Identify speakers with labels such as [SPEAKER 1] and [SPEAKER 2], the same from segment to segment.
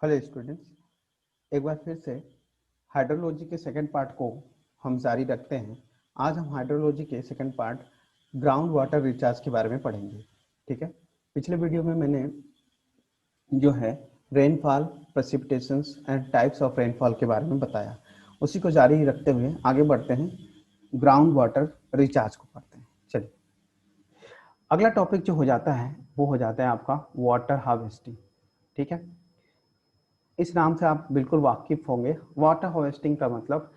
[SPEAKER 1] Hello students, एक बार फिर से हाइड्रोलॉजी के सेकंड पार्ट को हम जारी रखते हैं। आज हम हाइड्रोलॉजी के second part ground water recharge के बारे में पढ़ेंगे। ठीक है, पिछले वीडियो में मैंने जो है rainfall, precipitations and types of rainfall के बारे में बताया। उसी को जारी रखते हुए आगे बढ़ते हैं, ग्राउंड वाटर रिचार्ज को पढ़ते हैं। चलिए, अगला टॉपिक जो हो जाता है वो हो जाता है आपका वाटर हार्वेस्टिंग। ठीक है, इस नाम से आप बिल्कुल वाकिफ होंगे। वाटर हार्वेस्टिंग का मतलब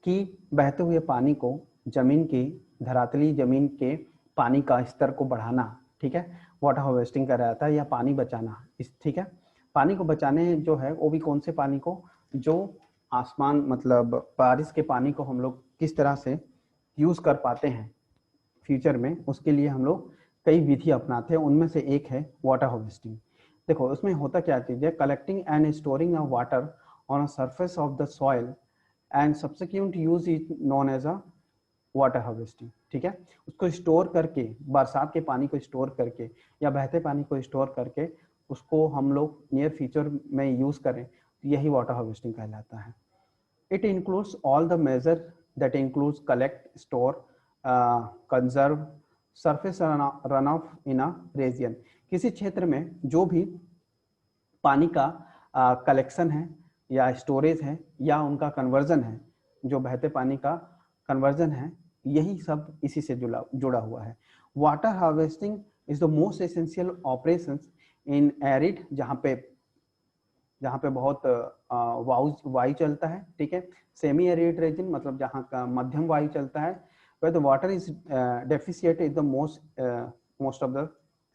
[SPEAKER 1] कि बहते हुए पानी को जमीन की, धरातली जमीन के पानी का स्तर को बढ़ाना। ठीक है, वाटर हार्वेस्टिंग कर जाता है या पानी बचाना। इस ठीक है, पानी को बचाने जो है वो भी कौन से पानी को, जो आसमान मतलब बारिश के पानी को हम लोग किस तरह से यूज कर पाते हैं फ्यूचर में, उसके लिए हम लोग कई विधि अपनाते हैं। उनमें से एक है वाटर हार्वेस्टिंग। देखो उसमें होता क्या चीज है, collecting and storing of water on a surface of the soil and subsequent use is known as a water harvesting. ठीक है, उसको स्टोर करके, बरसात के पानी को स्टोर करके या बहते पानी को स्टोर करके उसको हम लोग नियर फ्यूचर में यूज करें, तो यही वाटर हार्वेस्टिंग कहलाता है। It includes all the measure that includes collect, store, conserve, surface runoff in a region। किसी क्षेत्र में जो भी पानी का कलेक्शन है या स्टोरेज है या उनका कन्वर्जन है, जो बहते पानी का कन्वर्जन है, यही सब इसी से जुड़ा हुआ है। Water harvesting is the most essential operations in arid, जहाँ पे बहुत वायु चलता है। ठीक है, सेमी एरिड रीजन मतलब जहाँ का मध्यम वायु चलता है, where the water is deficient in the most of the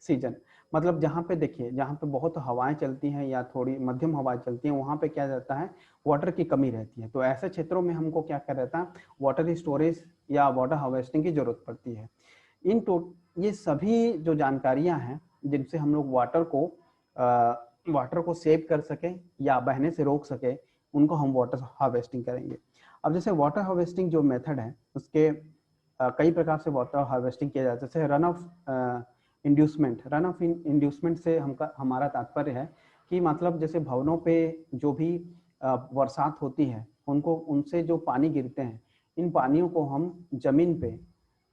[SPEAKER 1] season. मतलब जहाँ पे देखिए, जहाँ पे बहुत हवाएं चलती हैं या थोड़ी मध्यम हवाएं चलती हैं, वहाँ पे क्या रहता है, वाटर की कमी रहती है। तो ऐसे क्षेत्रों में हमको क्या कर रहता है, वाटर स्टोरेज या वाटर हार्वेस्टिंग की जरूरत पड़ती है। ये सभी जो जानकारियां हैं जिनसे हम लोग वाटर को सेव कर सके या बहने से रोक सके, उनको हम वाटर हार्वेस्टिंग करेंगे। अब जैसे वाटर हार्वेस्टिंग जो मेथड है, उसके कई प्रकार से वाटर हार्वेस्टिंग किया जाता है। जैसे run of inducement. Run of inducement से हमारा तात्पर्य है कि मतलब जैसे भवनों पे जो भी बरसात होती है, उनसे जो पानी गिरते हैं, इन पानियों को हम जमीन पे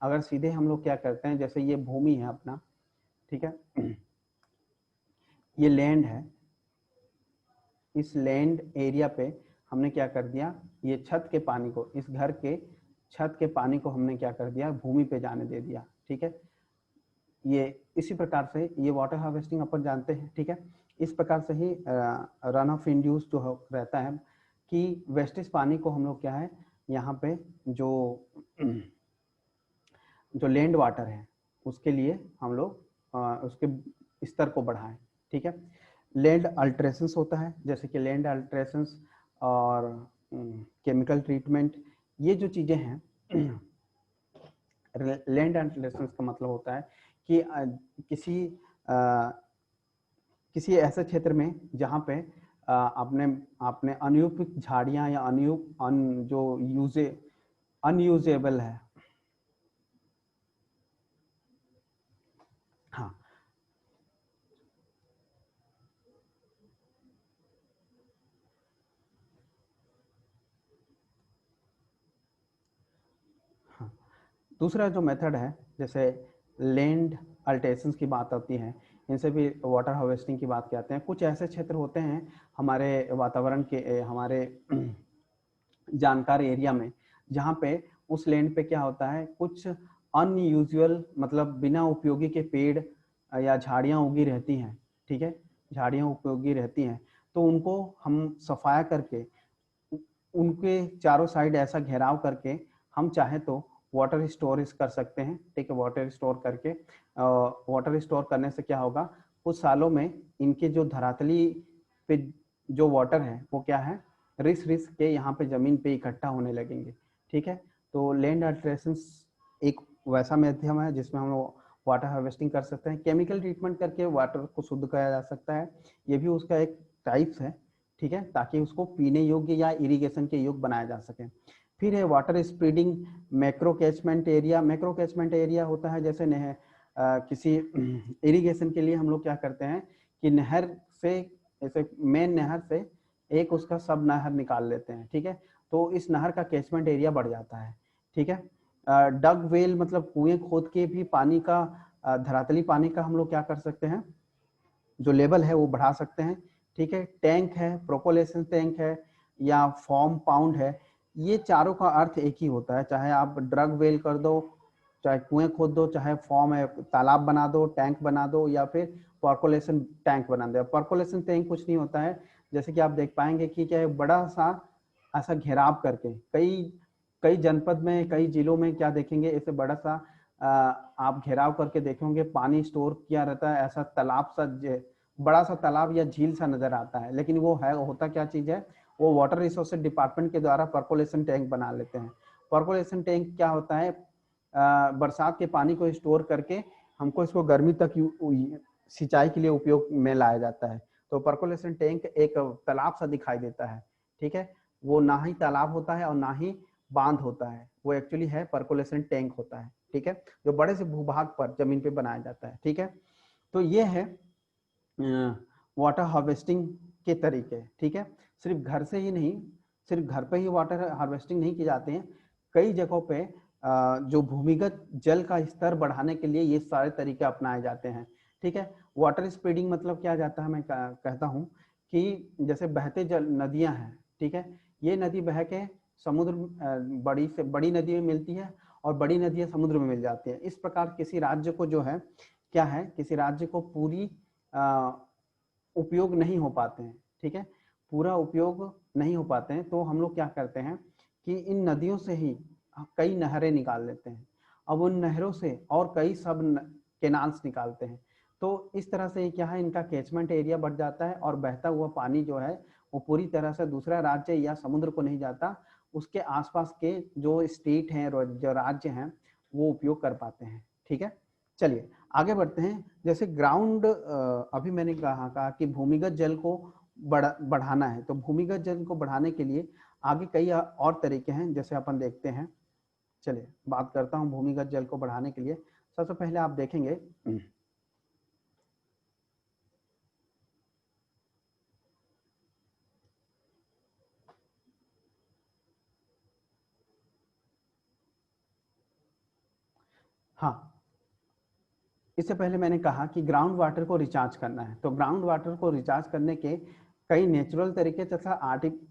[SPEAKER 1] अगर सीधे हम लोग क्या करते हैं, जैसे ये भूमि है अपना, ठीक है, ये लैंड है, इस लैंड एरिया पे हमने क्या कर दिया, ये छत के पानी को, इस घर के छत के पानी को हमने क्या कर दिया, भूमि पे जाने दे दिया। ठीक है, ये इसी प्रकार से ये वाटर हार्वेस्टिंग अपन जानते हैं। ठीक है, इस प्रकार से ही रन ऑफ इंड्यूस जो रहता है कि वेस्टेज पानी को हम लोग क्या है, यहाँ पे जो लैंड वाटर है उसके लिए हम लोग उसके स्तर को बढ़ाएं। ठीक है, लैंड अल्ट्रेशंस होता है, जैसे कि लैंड अल्ट्रेशंस और केमिकल ट्रीटमेंट, ये जो चीजें हैं। लैंड अल्ट्रेशंस का मतलब होता है कि किसी ऐसे क्षेत्र में जहाँ पे आपने आपने अनुपयुक्त झाड़ियाँ या जो अनयूजेबल है, हाँ, दूसरा जो मेथड है, जैसे लैंड अल्टेशंस की बात आती है, इनसे भी वाटर हार्वेस्टिंग की बात करते हैं। कुछ ऐसे क्षेत्र होते हैं हमारे वातावरण के, हमारे जानकार एरिया में, जहाँ पे उस लैंड पे क्या होता है, कुछ अनयूजुअल मतलब बिना उपयोगी के पेड़ या झाड़ियाँ उगी रहती हैं। ठीक है, झाड़ियाँ उपयोगी रहती हैं, तो उनको हम सफाया करके उनके चारों साइड ऐसा घेराव करके हम चाहे तो वाटर स्टोरेज कर सकते हैं। ठीक है, वाटर स्टोर करके, वाटर स्टोर करने से क्या होगा, कुछ सालों में इनके जो धरातली पे जो वाटर है वो क्या है, रिस रिस के यहाँ पे जमीन पे इकट्ठा होने लगेंगे। ठीक है, तो लैंड अल्ट्रेशन एक वैसा माध्यम है जिसमें हम लोग वाटर हार्वेस्टिंग कर सकते हैं। केमिकल ट्रीटमेंट करके वाटर को शुद्ध किया जा सकता है, ये भी उसका एक टाइप्स है। ठीक है, ताकि उसको पीने योग्य या इरिगेशन के योग्य बनाया जा सके। फिर है water spreading macro catchment area. Macro catchment area होता है जैसे किसी इरिगेशन के लिए हम लोग क्या करते हैं कि नहर से ऐसे मेन नहर से एक उसका सब नहर निकाल लेते हैं, ठीक है। तो इस नहर का कैचमेंट एरिया बढ़ जाता है, ठीक है। डग वेल मतलब कुएं खोद के भी पानी का, धरातली पानी का हम लोग क्या कर सकते हैं, जो लेवल है वो बढ़ा सकते हैं, ठीक है। टैंक है, प्रोपोलेशन टैंक है या फॉर्म पाउंड है, ये चारों का अर्थ एक ही होता है। चाहे आप ड्रग वेल कर दो, चाहे कुएं खोद दो, चाहे फॉर्म है तालाब बना दो, टैंक बना दो, या फिर पर्कोलेशन टैंक बना दो। पर्कोलेशन टैंक कुछ नहीं होता है, जैसे कि आप देख पाएंगे कि क्या है, बड़ा सा ऐसा घेराव करके कई कई जनपद में, कई जिलों में क्या देखेंगे, ऐसे बड़ा सा आप घेराव करके देखेंगे, पानी स्टोर किया रहता है, ऐसा तालाब सा, बड़ा सा तालाब या झील सा नजर आता है, लेकिन वो है, होता क्या चीज है, वो वाटर रिसोर्सेज डिपार्टमेंट के द्वारा पर्कोलेशन टैंक बना लेते हैं। पर्कोलेशन टैंक क्या होता है, बरसात के पानी को स्टोर करके हमको इसको गर्मी तक सिंचाई के लिए उपयोग में लाया जाता है। तो पर्कोलेशन टैंक एक तालाब सा दिखाई देता है, ठीक है। वो ना ही तालाब होता है और ना ही बांध होता है, वो एक्चुअली है पर्कोलेशन टैंक होता है, ठीक है, जो बड़े से भूभाग पर जमीन पे बनाया जाता है, ठीक है। तो ये है वाटर हार्वेस्टिंग के तरीके, ठीक है। सिर्फ घर से ही नहीं, सिर्फ घर पे ही वाटर हार्वेस्टिंग नहीं की जाते हैं, कई जगहों पे जो भूमिगत जल का स्तर बढ़ाने के लिए ये सारे तरीके अपनाए जाते हैं, ठीक है। वाटर स्प्रेडिंग मतलब क्या जाता है, मैं कहता हूँ कि जैसे बहते जल नदियां हैं, ठीक है, ये नदी बह के समुद्र, बड़ी से बड़ी नदी में मिलती है और बड़ी नदियां समुद्र में मिल जाती है। इस प्रकार किसी राज्य को जो है क्या है, किसी राज्य को पूरी उपयोग नहीं हो पाते हैं, ठीक है, पूरा उपयोग नहीं हो पाते हैं, तो हम लोग क्या करते हैं कि इन नदियों से ही कई नहरें निकाल लेते हैं, अब उन नहरों से और कई सब केनाल्स निकालते हैं। तो इस तरह से क्या है, इनका कैचमेंट एरिया बढ़ जाता है और बहता हुआ पानी जो है वो पूरी तरह से दूसरा राज्य या समुद्र को नहीं जाता, उसके आसपास के जो स्टेट हैं, जो राज्य हैं, वो उपयोग कर पाते हैं, ठीक है। चलिए आगे बढ़ते हैं। जैसे ग्राउंड, अभी मैंने कहा कि भूमिगत जल को बढ़ाना है, तो भूमिगत जल को बढ़ाने के लिए आगे कई और तरीके हैं, जैसे अपन देखते हैं। चलिए बात करता हूं भूमिगत जल को बढ़ाने के लिए। सबसे पहले आप देखेंगे हाँ, इससे पहले मैंने कहा कि ग्राउंड वाटर को रिचार्ज करना है, तो ग्राउंड वाटर को रिचार्ज करने के कई नेचुरल तरीके तथा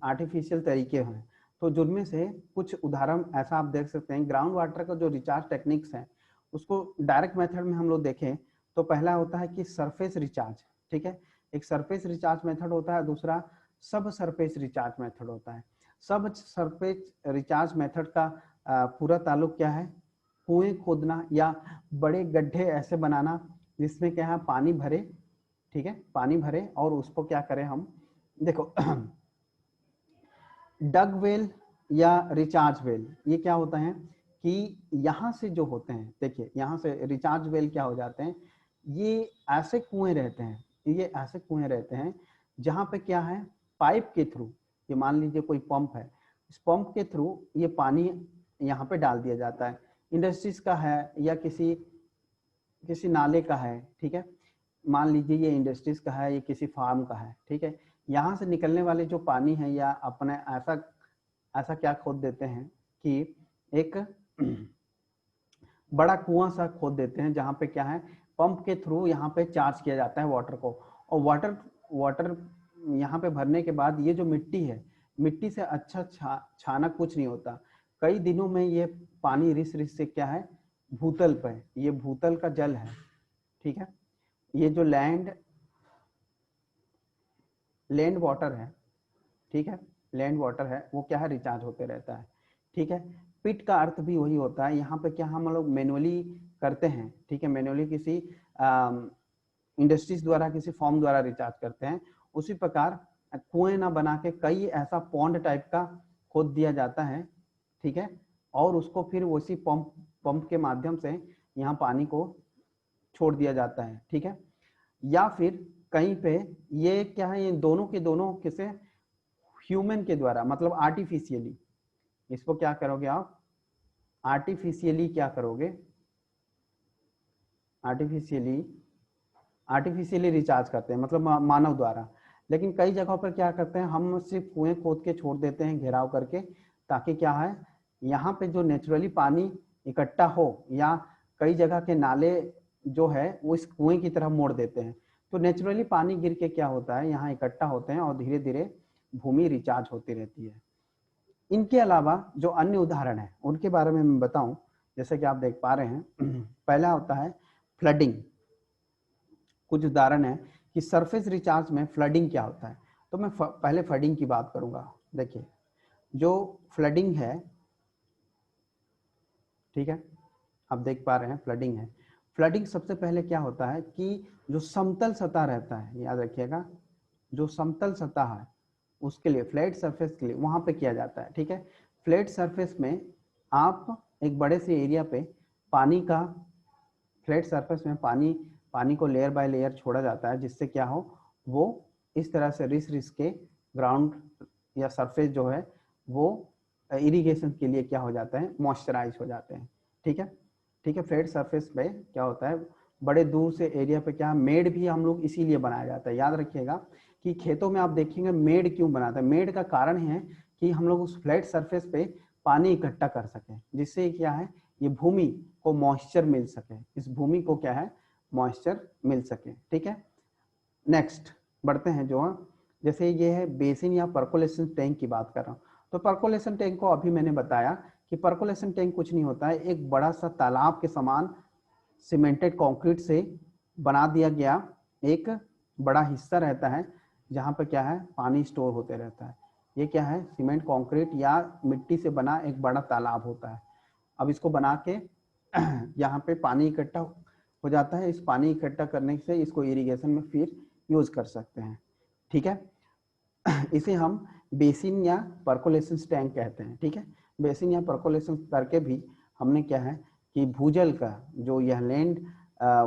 [SPEAKER 1] आर्टिफिशियल तरीके हैं। तो जिनमें से कुछ उदाहरण ऐसा आप देख सकते हैं, ग्राउंड वाटर का जो रिचार्ज टेक्निक्स है उसको डायरेक्ट मेथड में हम लोग देखें तो पहला होता है कि सरफेस रिचार्ज, ठीक है, एक सरफेस रिचार्ज मेथड होता है, दूसरा सब सरफेस रिचार्ज मेथड होता है। सब सरफेस रिचार्ज मेथड का पूरा ताल्लुक क्या है, कुएं खोदना या बड़े गड्ढे ऐसे बनाना जिसमें क्या है पानी भरे, ठीक है, पानी भरे और उसको क्या करें हम, देखो डग वेल या रिचार्ज वेल, ये क्या होता है कि यहाँ से जो होते हैं, देखिए यहाँ से रिचार्ज वेल क्या हो जाते हैं, ये ऐसे कुएं रहते हैं, ये ऐसे कुएं रहते हैं जहाँ पे क्या है, पाइप के थ्रू, ये मान लीजिए कोई पंप है, इस पंप के थ्रू ये पानी यहाँ पे डाल दिया जाता है, इंडस्ट्रीज का है या किसी किसी नाले का है, ठीक है, मान लीजिए ये इंडस्ट्रीज का है, ये किसी फार्म का है, ठीक है, यहाँ से निकलने वाले जो पानी है, या अपने ऐसा ऐसा क्या खोद देते हैं कि एक बड़ा कुआं सा खोद देते हैं जहाँ पे क्या है, पंप के थ्रू यहाँ पे चार्ज किया जाता है वाटर को, और वाटर वाटर यहाँ पे भरने के बाद ये जो मिट्टी है, मिट्टी से अच्छा छाना कुछ नहीं होता, कई दिनों में ये पानी रिस रिस से क्या है, भूतल पे, ये भूतल का जल है, ठीक है, ये जो लैंड लैंड वाटर है, ठीक है, लैंड वाटर है वो क्या है, रिचार्ज होते रहता है, ठीक है। पिट का अर्थ भी वही होता है, यहाँ पे क्या हम लोग मैनुअली करते हैं, ठीक है, मैनुअली किसी इंडस्ट्रीज द्वारा, किसी फॉर्म द्वारा रिचार्ज करते हैं, उसी प्रकार कुएं ना बना के कई ऐसा पॉन्ड टाइप का खोद दिया जाता है, ठीक है, और उसको फिर उसी पंप के माध्यम से यहाँ पानी को छोड़ दिया जाता है, ठीक है। या फिर कहीं पे ये क्या है, ये दोनों के दोनों किसे, ह्यूमन के द्वारा, मतलब आर्टिफिशियली, इसको क्या करोगे आप, आर्टिफिशियली क्या करोगे, आर्टिफिशियली आर्टिफिशियली रिचार्ज करते हैं, मतलब मानव द्वारा, लेकिन कई जगहों पर क्या करते हैं, हम सिर्फ कुएं खोद के छोड़ देते हैं घेराव करके, ताकि क्या है यहाँ पे जो नेचुरली पानी इकट्ठा हो, या कई जगह के नाले जो है वो इस कुएं की तरह मोड़ देते हैं, तो नेचुरली पानी गिर के क्या होता है यहाँ इकट्ठा होते हैं और धीरे धीरे भूमि रिचार्ज होती रहती है। इनके अलावा जो अन्य उदाहरण है उनके बारे में मैं बताऊं, जैसे कि आप देख पा रहे हैं पहला होता है फ्लडिंग। कुछ उदाहरण है कि सरफेस रिचार्ज में फ्लडिंग क्या होता है। तो मैं पहले फ्लडिंग की बात करूंगा। देखिए जो फ्लडिंग है, ठीक है, आप देख पा रहे हैं फ्लडिंग है। फ्लडिंग सबसे पहले क्या होता है कि जो समतल सतह रहता है, याद रखिएगा, जो समतल सतह है उसके लिए, फ्लैट सरफेस के लिए वहां पे किया जाता है। ठीक है, फ्लैट सरफेस में आप एक बड़े से एरिया पे पानी का, फ्लैट सरफेस में पानी को लेयर बाय लेयर छोड़ा जाता है, जिससे क्या हो वो इस तरह से रिस रिस के ग्राउंड या सरफेस जो है वो इरिगेशन के लिए क्या हो जाता है, मॉइस्चराइज हो जाते हैं। ठीक है, ठीक है, फ्लैट सरफेस पे क्या होता है, बड़े दूर से एरिया पे क्या मेड भी हम लोग इसीलिए बनाया जाता है। याद रखिएगा कि खेतों में आप देखेंगे मेड क्यों बनाता है, मेड का कारण है कि हम लोग उस फ्लैट सरफेस पे पानी इकट्ठा कर सकें, जिससे क्या है ये भूमि को मॉइस्चर मिल सके, इस भूमि को क्या है मॉइस्चर मिल सके। ठीक है, नेक्स्ट बढ़ते हैं। जो जैसे ये है बेसिन या पर्कोलेशन टैंक की बात कर रहा हूँ, तो पर्कोलेशन टैंक को अभी मैंने बताया कि पर्कोलेशन टैंक कुछ नहीं होता है, एक बड़ा सा तालाब के समान सीमेंटेड कंक्रीट से बना दिया गया एक बड़ा हिस्सा रहता है, जहाँ पे क्या है पानी स्टोर होते रहता है। ये क्या है, सीमेंट कंक्रीट या मिट्टी से बना एक बड़ा तालाब होता है। अब इसको बना के यहाँ पे पानी इकट्ठा हो जाता है, इस पानी इकट्ठा करने से इसको इरिगेशन में फिर यूज कर सकते हैं। ठीक है, इसे हम बेसिन या पर्कोलेशन टैंक कहते हैं। ठीक है, बेसिन या पर्कोलेशन करके भी हमने क्या है कि भूजल का जो यह लैंड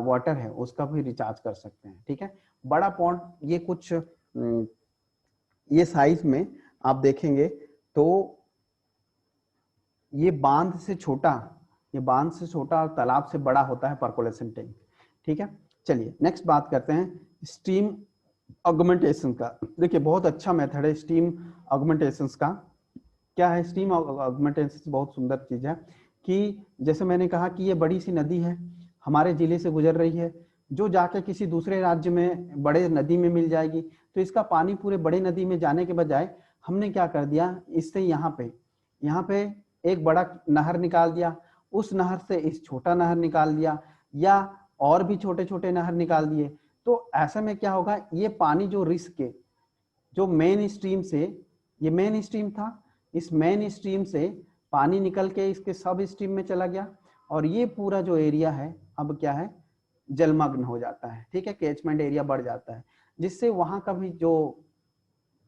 [SPEAKER 1] वाटर है उसका भी रिचार्ज कर सकते हैं। ठीक है, बड़ा पॉन्ड, ये कुछ ये साइज में आप देखेंगे तो ये बांध से छोटा, ये बांध से छोटा और तालाब से बड़ा होता है पर्कोलेशन टैंक। ठीक है, चलिए नेक्स्ट बात करते हैं स्टीम ऑगमेंटेशन का। देखिए बहुत अच्छा मेथड है स्टीम ऑगमेंटेशन का। क्या है स्टीम ऑगमेंटेशन, बहुत सुंदर चीज है कि जैसे मैंने कहा कि ये बड़ी सी नदी है, हमारे जिले से गुजर रही है, जो जाके किसी दूसरे राज्य में बड़े नदी में मिल जाएगी, तो इसका पानी पूरे बड़े नदी में जाने के बजाय हमने क्या कर दिया, इससे यहाँ पे एक बड़ा नहर निकाल दिया, उस नहर से इस छोटा नहर निकाल दिया, या और भी छोटे छोटे नहर निकाल दिए। तो ऐसे में क्या होगा, ये पानी जो रिस्क के जो मेन स्ट्रीम से, ये मेन स्ट्रीम था, इस मेन स्ट्रीम से पानी निकल के इसके सब स्ट्रीम में चला गया, और ये पूरा जो एरिया है अब क्या है जलमग्न हो जाता है। ठीक है, कैचमेंट एरिया बढ़ जाता है, जिससे वहां का भी जो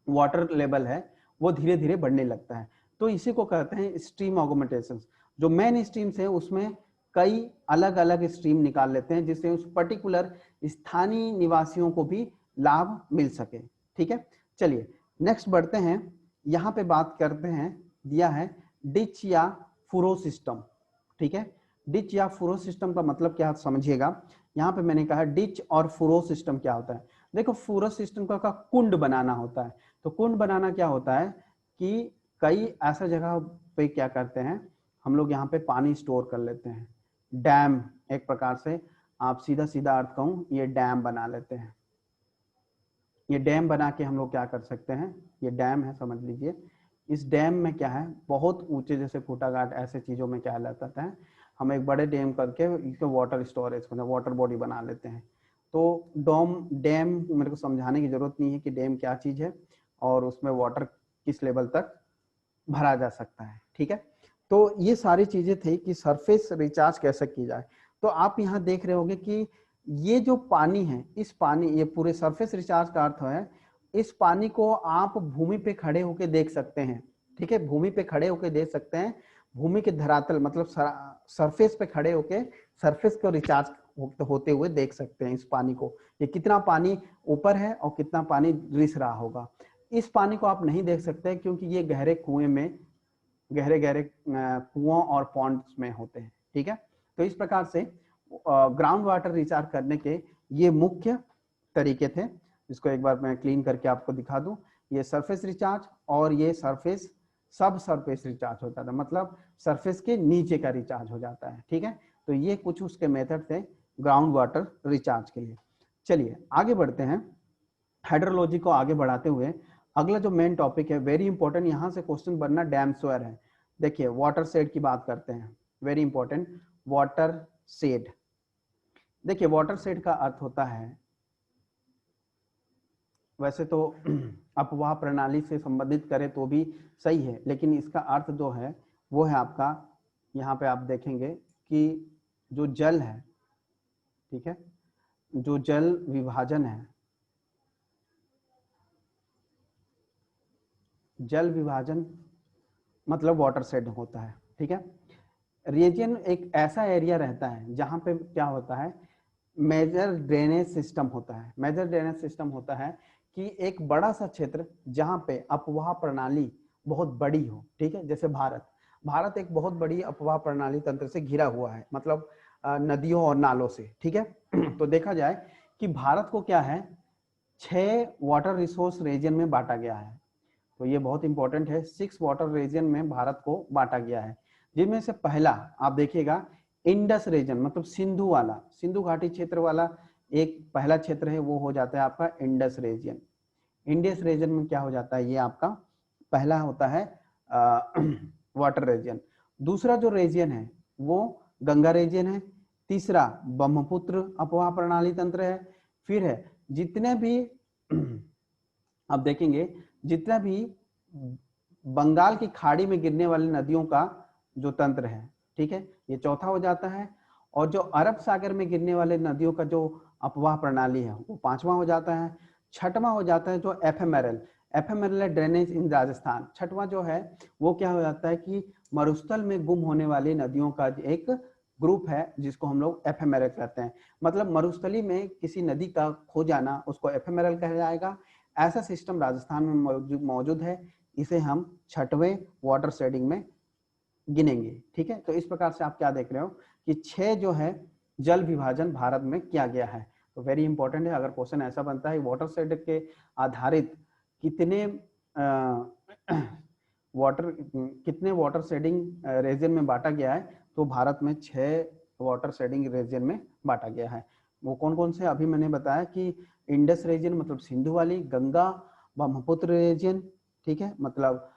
[SPEAKER 1] वाटर लेवल है वो धीरे धीरे बढ़ने लगता है। तो इसी को कहते हैं स्ट्रीम ऑगमेंटेशन। जो मेन स्ट्रीम से उसमें कई अलग अलग स्ट्रीम निकाल लेते हैं, जिससे उस पर्टिकुलर स्थानीय निवासियों को भी लाभ मिल सके। ठीक है, चलिए नेक्स्ट बढ़ते हैं। यहाँ पे बात करते हैं, दिया है डिच या फुरो सिस्टम। ठीक है, डिच या फुरो सिस्टम का मतलब क्या समझिएगा। यहाँ पे मैंने कहा डिच और फुरो सिस्टम क्या होता है। देखो फुरो सिस्टम का कुंड बनाना होता है। तो कुंड बनाना क्या होता है कि कई ऐसा जगह पे क्या करते हैं हम लोग, यहाँ पे पानी स्टोर कर लेते हैं। डैम, एक प्रकार से आप सीधा सीधा अर्थ कहूँ, ये डैम बना लेते हैं। ये डैम बना के हम लोग क्या कर सकते हैं, ये डैम है समझ लीजिए, इस डैम में क्या है बहुत ऊंचे जैसे फुटाघाट ऐसे चीजों में क्या रहता है, हम एक बड़े डैम करके इसको वाटर स्टोरेज मतलब वाटर बॉडी बना लेते हैं। तो डैम मेरे को समझाने की जरूरत नहीं है कि डैम क्या चीज है और उसमें वाटर किस लेवल तक भरा जा सकता है। ठीक है, तो ये सारी चीजें थी कि सरफेस रिचार्ज कैसे की जाए। तो आप यहाँ देख रहे होंगे कि ये जो पानी है, इस पानी, ये पूरे सरफेस रिचार्ज का अर्थ है इस पानी को आप भूमि पे खड़े होके देख सकते हैं। ठीक है, भूमि पे खड़े होके देख सकते हैं, भूमि के धरातल मतलब सरफेस पे खड़े होके सरफेस को रिचार्ज होते हुए देख सकते हैं इस पानी को, ये कितना पानी ऊपर है और कितना पानी रिस रहा होगा। इस पानी को आप नहीं देख सकते क्योंकि ये गहरे कुएं में, गहरे गहरे कुओं और पॉन्ड्स में होते हैं। ठीक है, तो इस प्रकार से ग्राउंड वाटर रिचार्ज करने के ये मुख्य तरीके थे। इसको एक बार मैं क्लीन करके आपको दिखा दूं। ये सरफेस रिचार्ज और ये सरफेस सब सरफेस रिचार्ज होता था, मतलब सरफेस के नीचे का रिचार्ज हो जाता है। ठीक है, तो ये कुछ उसके मेथड थे ग्राउंड वाटर रिचार्ज के लिए। चलिए आगे बढ़ते हैं। हाइड्रोलॉजी को आगे बढ़ाते हुए अगला जो मेन टॉपिक है, वेरी इंपॉर्टेंट, यहां से क्वेश्चन बनना डैम श्योर है। देखिए वाटर शेड की बात करते हैं, वेरी इंपॉर्टेंट, वाटर शेड। देखिए वाटर शेड का अर्थ होता है, वैसे तो अपवाह प्रणाली से संबंधित करें तो भी सही है, लेकिन इसका अर्थ जो है वो है आपका, यहाँ पे आप देखेंगे कि जो जल है, ठीक है, जो जल विभाजन है, जल विभाजन मतलब वाटर शेड होता है। ठीक है, रीजन एक ऐसा एरिया रहता है जहां पे क्या होता है, मेजर ड्रेनेज सिस्टम होता है। मेजर ड्रेनेज सिस्टम होता है कि एक बड़ा सा क्षेत्र जहां पे अपवाह प्रणाली बहुत बड़ी हो। ठीक है, जैसे भारत, भारत एक बहुत बड़ी अपवाह प्रणाली तंत्र से घिरा हुआ है, मतलब नदियों और नालों से। ठीक है, तो देखा जाए कि भारत को क्या है, 6 वाटर रिसोर्स रीजन में बांटा गया है। तो ये बहुत इंपॉर्टेंट है, 6 वाटर रीजन में भारत को बांटा गया है, जिनमें से पहला आप देखिएगा इंडस रीजन, मतलब सिंधु वाला, सिंधु घाटी क्षेत्र वाला एक पहला क्षेत्र है, वो हो जाता है आपका इंडस रीजन। इंडस रीजन में क्या हो जाता है, ये आपका पहला होता है वाटर रीजन। दूसरा जो रीजन है वो गंगा रीजन है। तीसरा ब्रह्मपुत्र अपवाह प्रणाली तंत्र है। फिर है जितने भी आप देखेंगे जितना भी बंगाल की खाड़ी में गिरने वाली नदियों का जो तंत्र है, ठीक है, ये चौथा हो जाता है। और जो अरब सागर में गिरने वाले नदियों का जो अपवाह प्रणाली है वो पांचवा हो जाता है। छठवां हो जाता है जो एफएमआरएल, एफएमआरएल ड्रेनेज इन राजस्थान। छठवां जो है वो क्या हो जाता है कि मरुस्थल में गुम होने वाली नदियों का एक ग्रुप है जिसको हम लोग एफएमआरएल कहते हैं। मतलब मरुस्थली में किसी नदी का खो जाना उसको एफएमआरएल कहा जाएगा। ऐसा सिस्टम राजस्थान में मौजूद है, इसे हम छठवें वाटर शेडिंग में गिनेंगे। ठीक है, तो इस प्रकार से आप क्या देख रहे हो कि 6 जो है जल विभाजन भारत में किया गया है। तो वेरी इंपॉर्टेंट है, अगर क्वेश्चन ऐसा बनता है वाटर शेड के आधारित कितने कितने वाटर शेडिंग रीजन में बांटा गया है, तो भारत में 6 वाटर शेडिंग रीजन में बांटा गया है। वो कौन कौन से अभी मैंने बताया कि इंडस रीजन मतलब सिंधु वाली, गंगा, ब्रह्मपुत्र रीजन, ठीक है, मतलब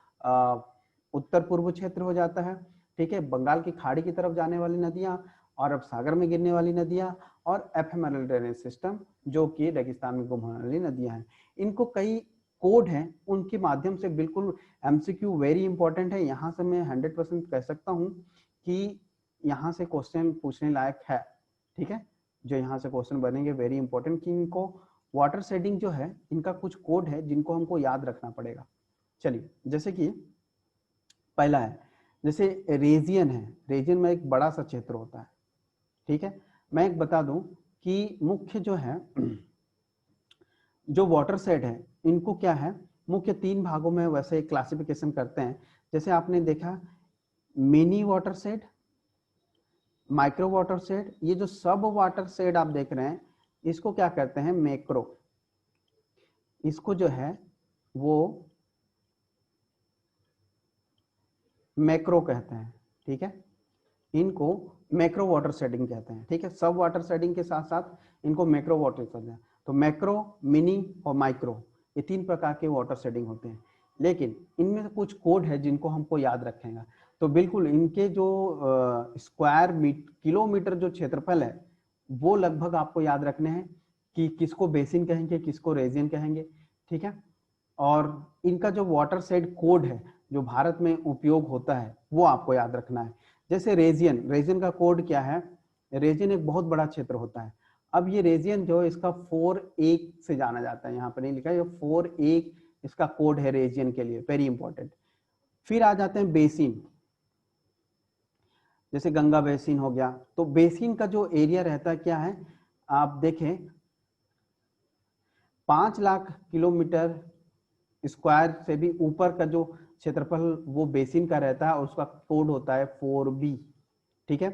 [SPEAKER 1] उत्तर पूर्व क्षेत्र हो जाता है। ठीक है, बंगाल की खाड़ी की तरफ जाने वाली नदियां, अरब सागर में गिरने वाली नदियां, और एफएमआरएल ड्रेनेज सिस्टम जो कि रेगिस्तान में गुम होने वाली नदियां हैं। इनको कई कोड हैं, उनके माध्यम से बिल्कुल एमसीक्यू वेरी इंपॉर्टेंट है। यहाँ से मैं 100% कह सकता हूँ कि यहाँ से क्वेश्चन पूछने लायक है। ठीक है, जो यहाँ से क्वेश्चन बनेंगे वेरी इंपॉर्टेंट, कि इनको वाटर शेडिंग जो है इनका कुछ कोड है जिनको हमको याद रखना पड़ेगा। चलिए, जैसे कि पहला है, जैसे रीजियन है, रीजियन में एक बड़ा सा क्षेत्र होता है। ठीक है, मैं एक बता दूं कि मुख्य जो है जो वाटर शेड है इनको क्या है, मुख्य 3 भागों में वैसे क्लासिफिकेशन करते हैं। जैसे आपने देखा mini water shade, micro water shade, ये जो सब वाटर शेड आप देख रहे हैं इसको क्या कहते हैं, मैक्रो। इसको जो है वो मैक्रो कहते हैं। ठीक है, इनको मैक्रो वाटर शेडिंग कहते हैं। ठीक है, सब वाटर शेडिंग के साथ साथ इनको मैक्रो वाटर कहते हैं। तो मैक्रो, मिनी और माइक्रो, ये 3 प्रकार के वाटर शेडिंग होते हैं। लेकिन इनमें से कुछ कोड है जिनको हमको याद रखेगा। तो बिल्कुल इनके जो स्क्वायर किलोमीटर जो क्षेत्रफल है वो लगभग आपको याद रखने हैं कि किसको बेसिन कहेंगे, किसको रीजन कहेंगे। ठीक है, और इनका जो वाटर शेड कोड है जो भारत में उपयोग होता है वो आपको याद रखना है। जैसे रीजन, रीजन का कोड क्या है, रीजन एक बहुत बड़ा क्षेत्र होता है। अब ये रीजन जो है इसका 4A से जाना जाता है, यहाँ पर नहीं लिखा है, 4A इसका कोड है रीजन के लिए, वेरी इंपॉर्टेंट। फिर आ जाते हैं बेसिन, जैसे गंगा बेसिन हो गया। तो बेसिन का जो एरिया रहता है क्या है, आप देखें 5 लाख किलोमीटर स्क्वायर से भी ऊपर का जो क्षेत्रफल वो बेसिन का रहता है, और उसका कोड होता है 4B। ठीक है,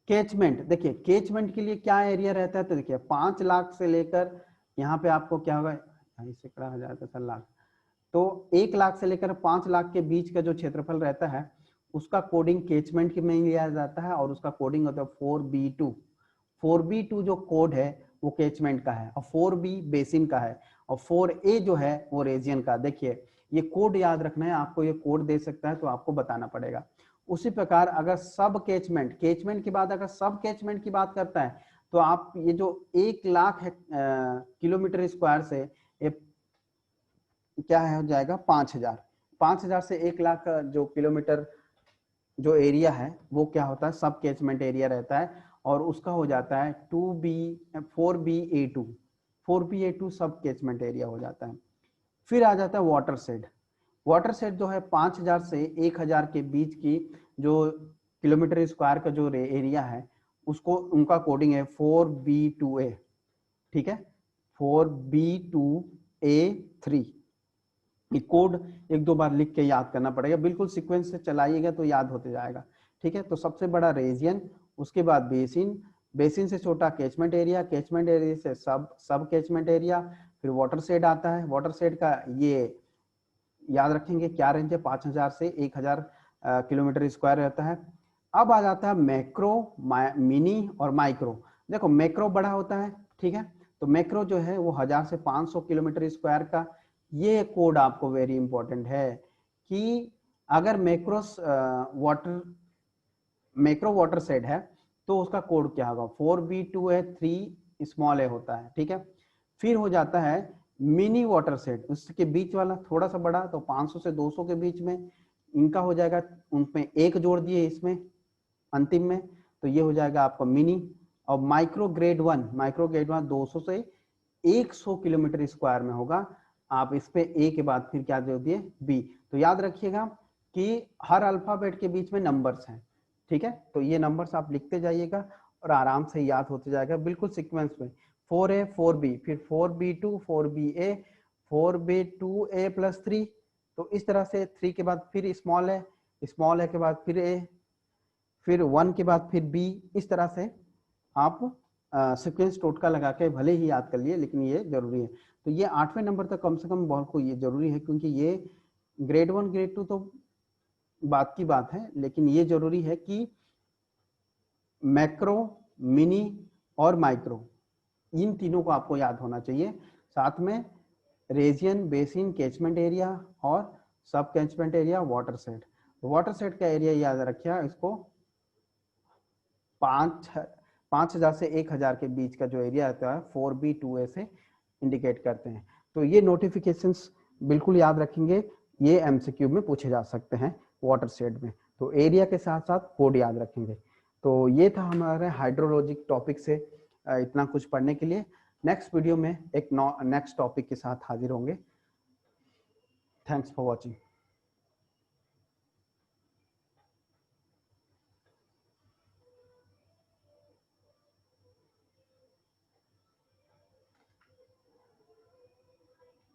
[SPEAKER 1] कैचमेंट, देखिए कैचमेंट के लिए क्या एरिया रहता है, तो देखिए 5 लाख से लेकर
[SPEAKER 2] यहाँ पे आपको क्या होगा, इससे करा हजार 10 लाख, तो 1 लाख से लेकर 5 लाख के बीच का जो क्षेत्रफल रहता है उसका कोडिंग कैचमेंट में लिया जाता है, और उसका कोडिंग होता है 4B2। 4B2 जो कोड है वो कैचमेंट का है, और 4B बेसिन का है, और 4A जो है वो रीजन का। देखिए ये कोड याद रखना है आपको, ये कोड दे सकता है तो आपको बताना पड़ेगा। उसी प्रकार अगर सब कैचमेंट, कैचमेंट के बाद अगर सब कैचमेंट की बात करता है तो आप ये जो 1 लाख किलोमीटर स्क्वायर से ये क्या है हो जाएगा 5000। 5000 से 1 लाख का जो किलोमीटर जो एरिया है वो क्या होता है, सब कैचमेंट एरिया रहता है, और उसका हो जाता है 4BA2। 4BA2 सब कैचमेंट एरिया हो जाता है। फिर आ जाता है वाटर शेड। वाटर शेड जो है 5000 से 1000 के बीच की जो किलोमीटर स्क्वायर का जो एरिया है उसको, उनका कोडिंग है 4B2A। ठीक है, 4B2A3। ये कोड एक दो बार लिख के याद करना पड़ेगा, बिल्कुल सीक्वेंस से चलाइएगा तो याद होते जाएगा। ठीक है, तो सबसे बड़ा रीजन, उसके बाद बेसिन, बेसिन से छोटा कैचमेंट एरिया, कैचमेंट एरिया से सब कैचमेंट एरिया, फिर वाटर शेड आता है। वाटर शेड का ये याद रखेंगे क्या रेंज है, 5000 से 1000 किलोमीटर स्क्वायर रहता है। अब आ जाता है मैक्रो, मिनी और माइक्रो। देखो मैक्रो बड़ा होता है, ठीक है, तो मैक्रो जो है वो 1000 से 500 किलोमीटर स्क्वायर का। ये कोड आपको वेरी इंपॉर्टेंट है कि अगर मैक्रो वाटर सेट है तो उसका कोड क्या होगा, 4B2A3 स्मॉल ए होता है। ठीक है, फिर हो जाता है मिनी वाटर सेट, उसके बीच वाला थोड़ा सा बड़ा, तो 500 से 200 के बीच में इनका हो जाएगा, उनमें एक जोड़ दिए इसमें अंतिम में, तो ये हो जाएगा आपका मिनी। और माइक्रो ग्रेड 1 200 से 100 किलोमीटर स्क्वायर में होगा। आप इस पे ए के बाद फिर क्या दे दिए, बी। तो याद रखिएगा कि हर अल्फाबेट के बीच में नंबर्स हैं। ठीक है, तो ये नंबर्स आप लिखते जाइएगा और आराम से याद होते जाएगा, बिल्कुल सीक्वेंस में। 4A 4B, फिर 4B2 4BA 4B2A+3। तो इस तरह से 3 के बाद फिर स्मॉल है, स्मॉल है के बाद फिर ए, फिर 1 के बाद फिर बी। इस तरह से आप सीक्वेंस टोटका लगा के भले ही याद कर लिए, लेकिन ये जरूरी है। तो ये 8वें नंबर तक कम से कम बहुत को ये जरूरी है, क्योंकि ये ग्रेड 1 ग्रेड 2 तो बात की बात है, लेकिन ये जरूरी है कि मैक्रो, मिनी और माइक्रो, इन तीनों को आपको याद होना चाहिए। साथ में रीजन, बेसिन, कैचमेंट एरिया और सब catchment area, water set. Water set का एरिया याद रखिए, इसको 5000 से 1000 के बीच का जो एरिया आता है 4B2A से इंडिकेट करते हैं। तो ये नोटिफिकेशंस बिल्कुल याद रखेंगे, ये MCQ में पूछे जा सकते हैं वाटर शेड में। तो एरिया के साथ साथ कोड याद रखेंगे। तो ये था हमारे हाइड्रोलॉजिक टॉपिक से इतना कुछ पढ़ने के लिए। नेक्स्ट वीडियो में एक नेक्स्ट टॉपिक के साथ हाजिर होंगे। Thanks for watching.